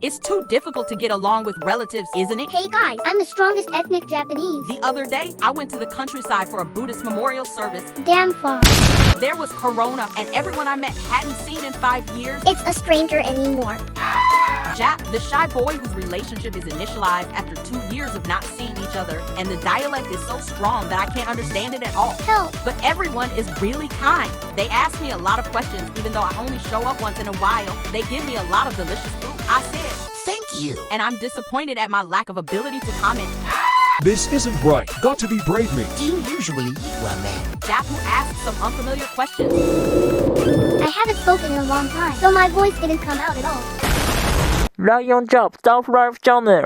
It's too difficult to get along with relatives, isn't it? Hey guys, I'm the strongest ethnic Japanese. The other day, I went to the countryside for a Buddhist memorial service. Damn far. There was Corona, and everyone I met hadn't seen in 5 years. It's a stranger anymore. Jap, the shy boy whose relationship is initialized after 2 years of not seeing each other, and the dialect is so strong that I can't understand it at all. Help. But everyone is really kind. They ask me a lot of questions, even though I only show up once in a while. They give me a lot of delicious food. I said, "Thank you." and I'm disappointed at my lack of ability to comment. This isn't right. Got to be brave, mate. Do you usually eat well, man? Jap, who asked some unfamiliar questions. I haven't spoken in a long time, so my voice didn't come out at all. Lion Job Self Life Channel